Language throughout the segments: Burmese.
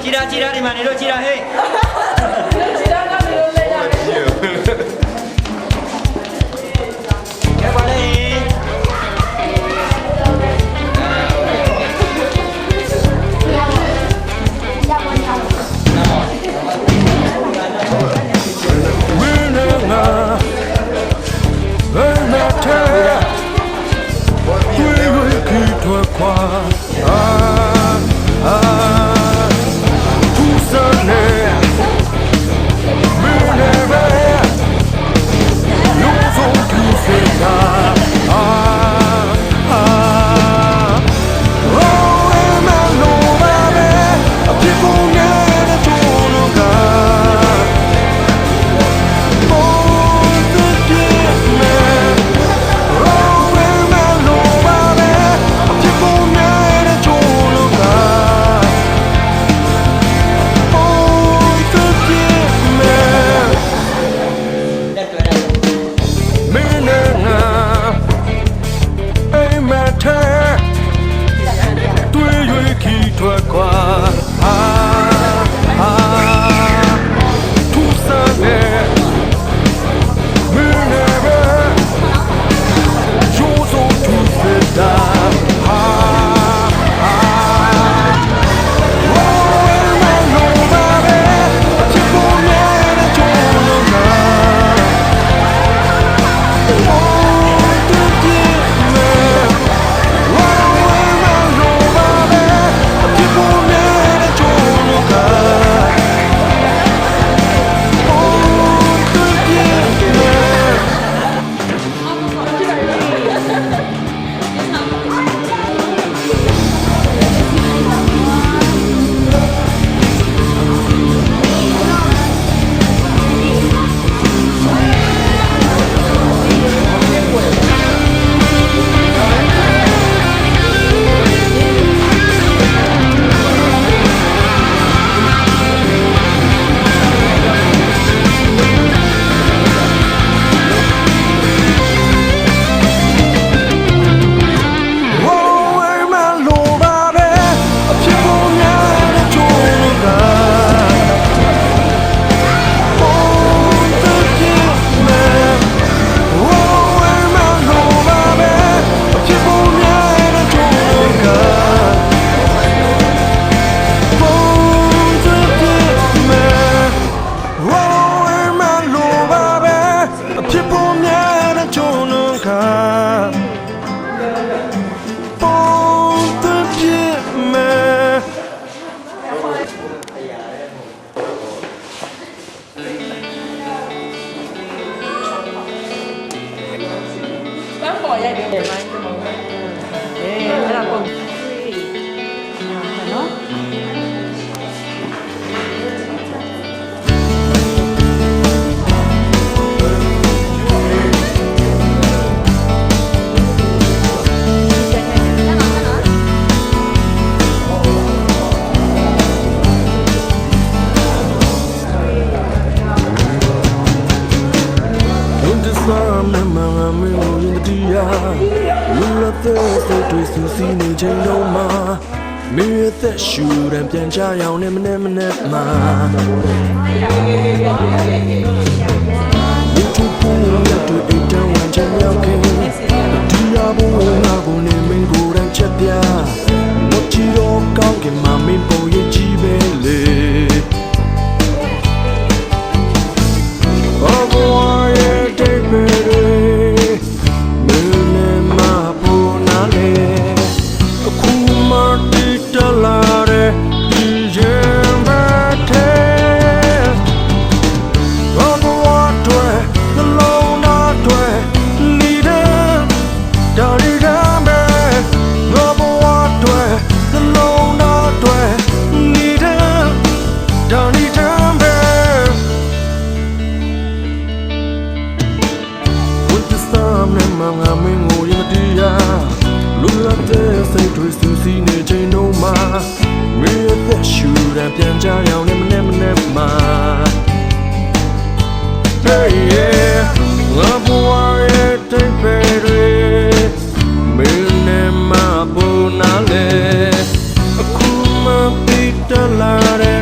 Cira di mana? Cira hei. Cira kan boleh ya. Ya boleh. Vậy được rồi mai cho mọi người. Thế là cùng. Đó. Tôi suy nghĩ nên trên đâu mà mi sẽ sưu đem tiền trả nhau nên mà những chú cú là tôi ít trong hoàn chân nhau kia đi ra bố ngã bố nên mình cố đang chết ya nó chỉ đó cao cái mà mình bầu yên chỉ về lệ ở bố ai để về Hãy subscribe cho kênh Ghiền Mì Gõ để không bỏ lỡ những video hấp dẫn.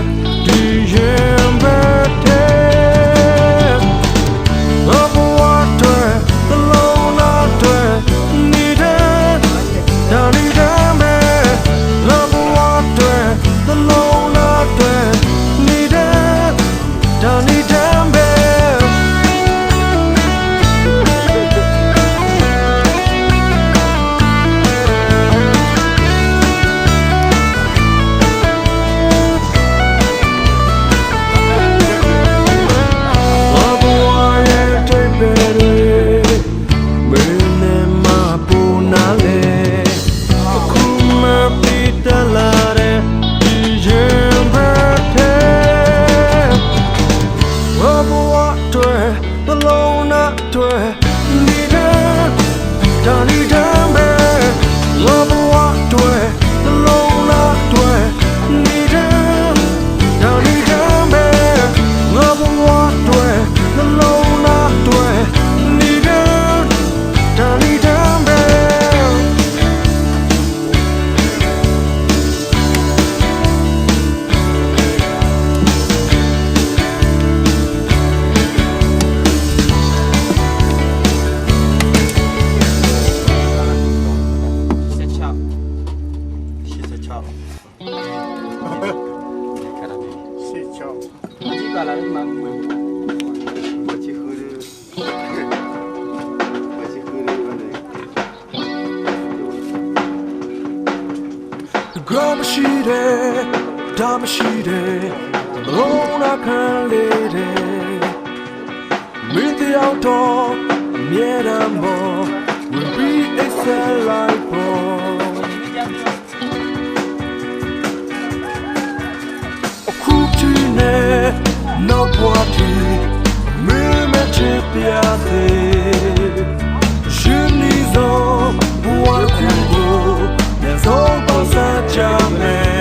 Grab a sheet, damn sheet, alone I can't let it. Meet the outdoor, near the more, will be a cell like ball. A coutine, no party, me match piazze. Je n'y en vois plus beau, les autres ça jamais.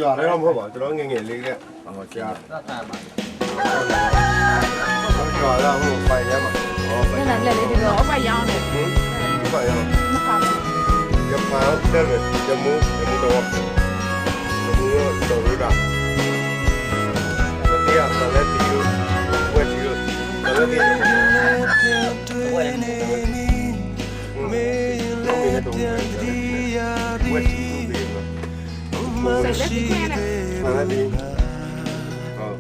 ရွာလည်းတော့မဟုတ်ပါဘူးကျွန်တော်ငယ်ငယ်လေးကဟောကြားရွာတော့ဟိုပိုင်ထဲမှာဟောပိုင်ထဲလက်လေးဒီတော့အပိုက်ရောင်းတယ်ပိုင်ရောရပါတဲ့ရမိုးတော့ရတာတရားလည်းဒီလိုဝက်ဒီလိုလည်းဒီလိုဝက်နေမေးလည်းပြန်ဒီယာဒီဝက်ဒီလိုမရှိသေးဘူးဟုတ်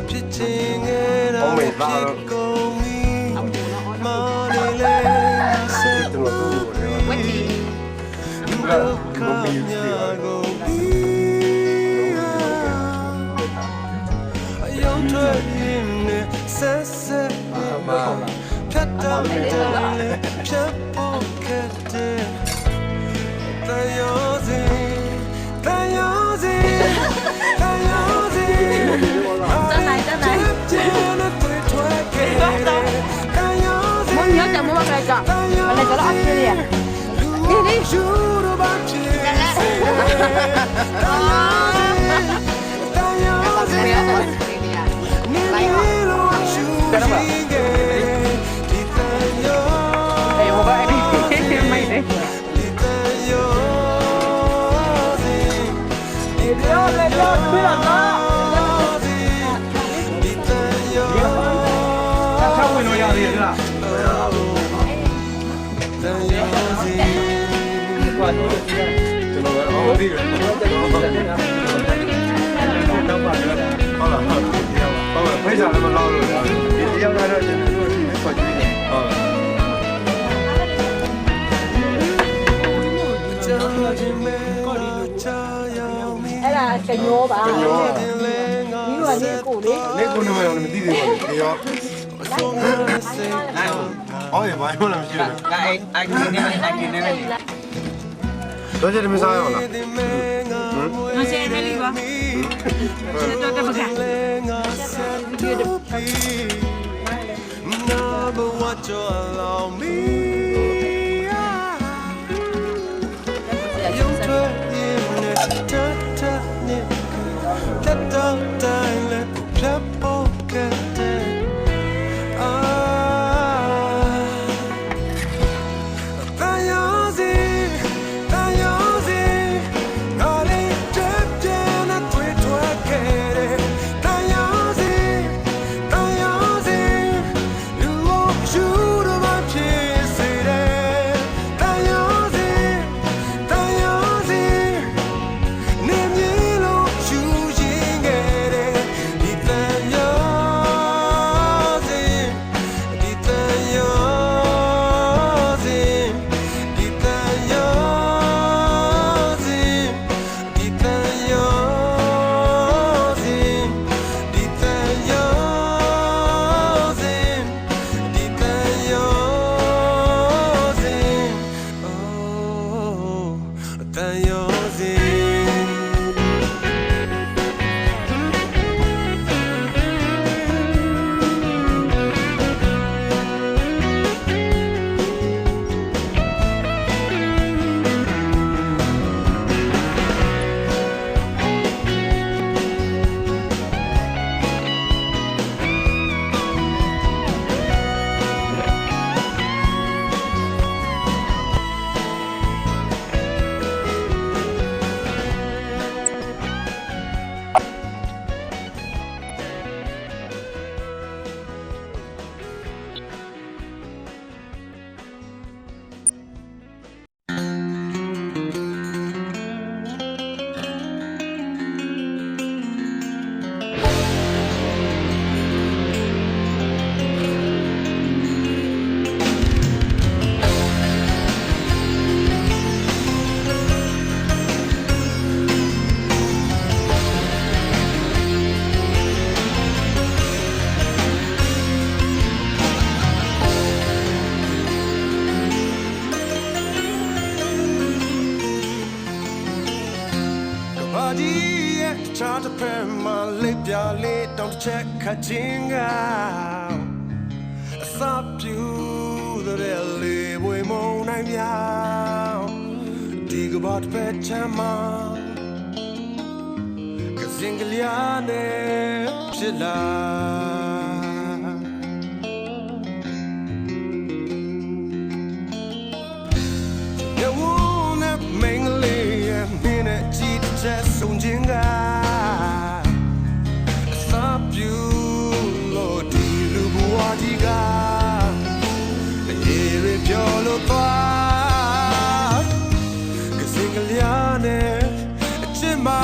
ဖြစ်ချင်ခဲ့တော့ဖြစ်ကုန်ပြီမော်လေးလေးဆက်တော့ဝက်ဒီဘယ်လိုဆက်ဆက်မှာဖြတ်တော့တယ်ဖြတ်ဖို့ခဲ့တယ်တရားစီတရားစီတရားစီတနိုင်ကျန်တဲ့တွေ့ခဲ့တယ်တရားစီမင်းတို့မမကကမနေ့ကတော့အပြေးရဒီရှူတော့ပါချင်တရားစီတရားစီHey, what about anything? Mate. Bây giờ nó lo rồi đi ra đó cho nó khỏi chuyện nàyအဲ့ဒါကညောပါဒီလိုလေးကိုလေလေးကိုနေမလို့မသိသေးဘူးဒီရောအော်ရပါမလားမရှိဘူးအိုက်နေနေတော့ကျတယ်မစားရအောင်လားမစဲမဲလေးပါဆက်တော့တပကNever watch you allow me You try in it ta let clap pocket Try to pair my lip, your lid, don't check a jingle. Stop you, the really way more, I'm young. Dig a about bedtime. Zingliane Pilla You won't have mainly a minute just on Jinga Stop you Lord Lubuadiga Here if you're the Zingliane Jima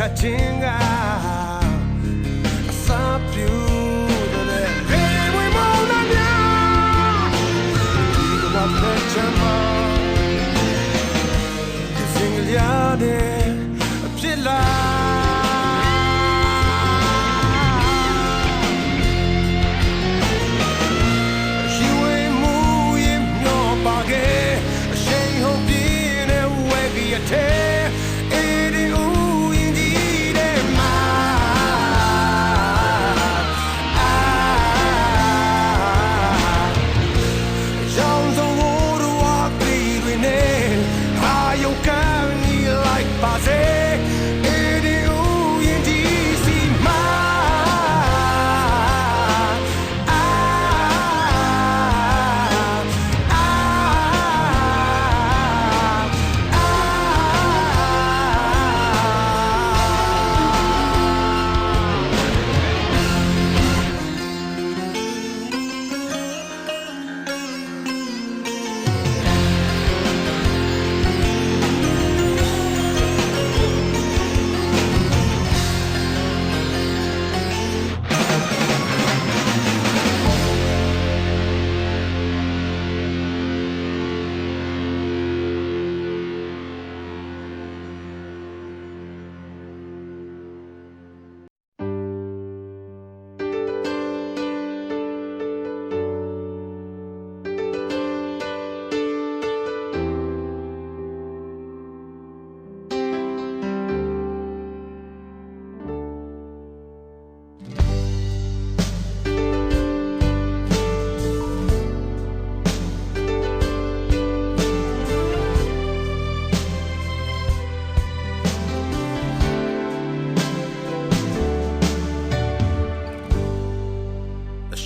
Cutting out some beauty that we won't know. What the chama, kissing Liane, Pilla. She ain't moving your body. She hope in a way be a tear.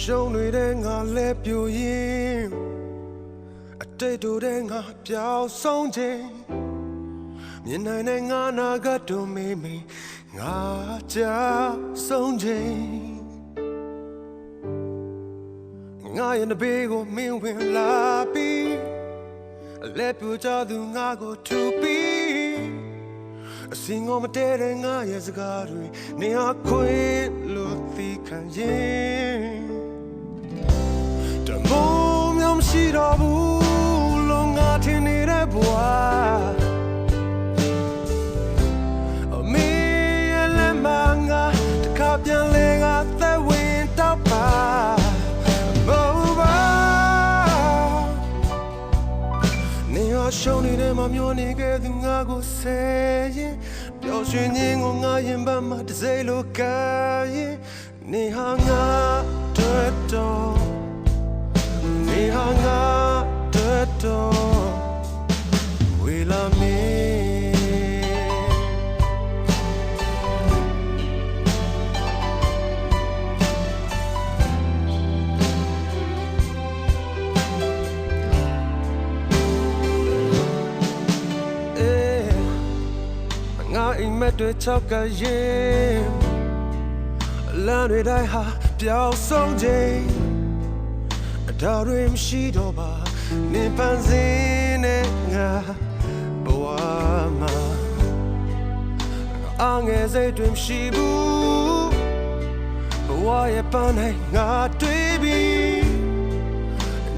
Show me that I let you in. A day to then I piao song jing. Miền này ngã na gắt đồ mê mê ngã cha song jing. Ngã in the big old me when la be. Let you cha du ngã go to be. Sing on my dead and I as a god. Ni a queen lo thi can yin. Umpiumရှိတော့ဘူးလို့ငါထင်နေတဲ့ဘဝအမေရဲ့လက်မငါတစ်ခါပြန်လဲငါသက်ဝင်တော့ပါရှုံးနေတဲ့မမျောနေခဲ့သူငါကိုဆယ်ရင်ပျော်ရွှင်ခြင်းကိုငါရင်ပတ်မှတစ်စိမ့်လိုကရင်နေဟာငါတွေ့တော့နေဟာငါတွေ့တော့ဝေလာမင်းငါအိမ်မက်တွေချောက်ကရင်လမ်းတွေတိုင်းဟာပျောက်ဆုံးချိန်အတော်တွေမရှိတော့ပါနေပန်းစင်းနဲ့ငါဘဝမှာအငယ်စိတ်တွေမရှိဘူးဘဝရဲ့ပန်းတိုင်းငါတွေ့ပြီး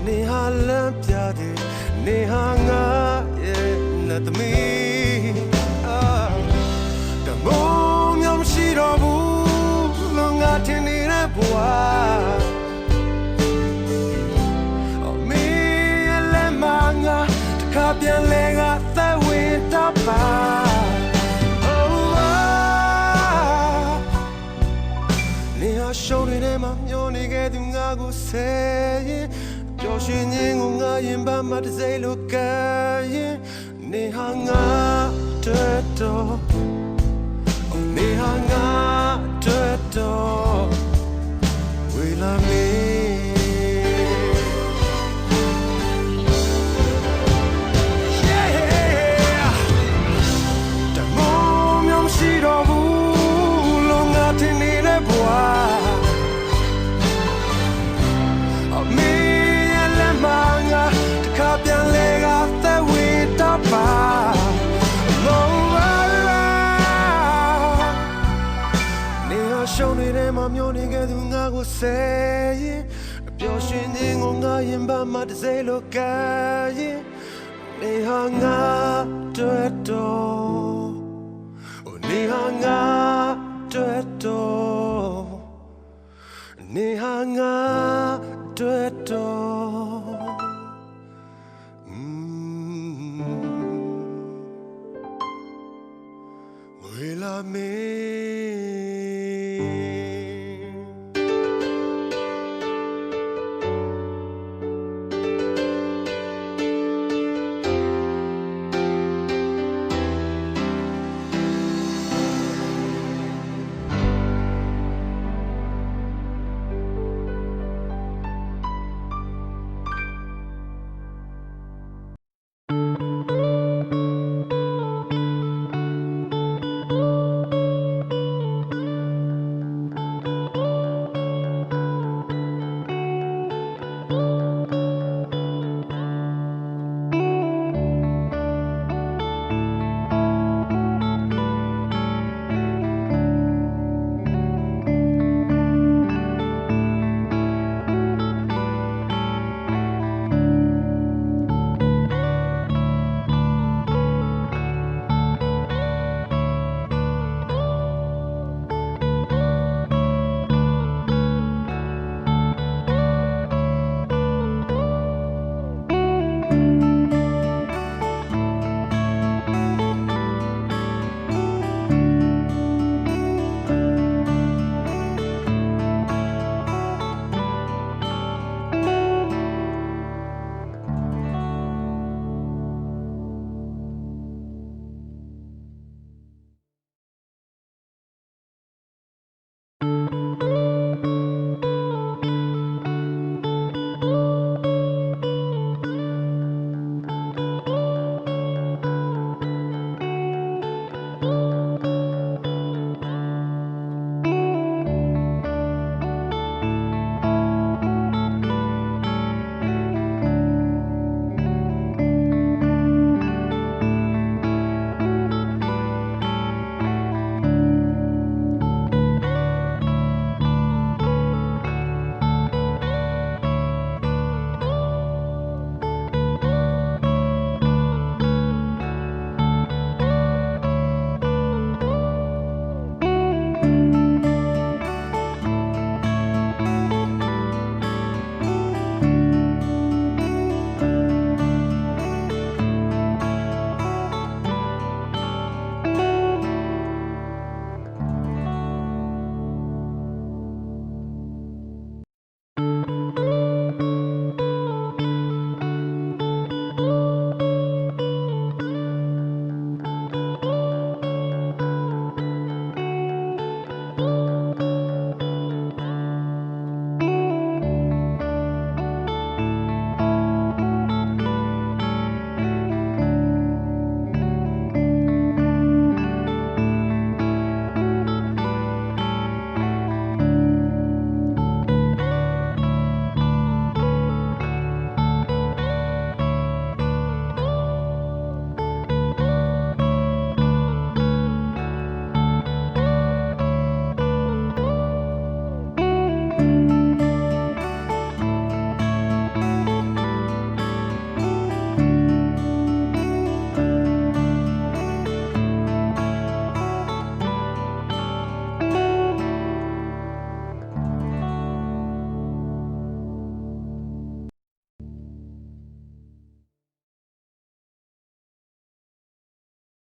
နေဟာလမ်းပြတယ်နေဟာငါရဲ့လက်သမီးUmpiumရှိတော့ဘူးလို့ငါထင်နေတဲ့ဘဝအမေရဲ့လက်မငါတစ်ခါပြန်လဲငါသက်ဝင်တော့ပါနေဟာရှုံးနေတဲ့မှာမျောနေခဲ့သူငါကိုဆယ်ရင်ပျော်ရွှင်ခြင်းကိုငါရင်ပတ်မှတစ်စိမ့်လိုကရင်နေဟာငါတွေ့တော့နေဟာငါတွေ့တော့ဝေလာမင်းတမိုးမြောင်ရှိတော့ဘူးလို့ငါထင်နေတဲ့ဘဝအမေရဲ့လက်မငါတစ်ခါပြန်လဲကသက်ဝင်တော့ပါရှုံးနေတဲ့မမျောနေခဲ့သူငါကိုဆယ်ရင်ပျော်ရွှင်ခြင်းကိုငါရင်ပတ်မှတစ်စိမ့်လိုကရင်နေဟာငါတွေ့တော့နေဟာငါတွေ့တော့နေဟာငါတွေ့တော့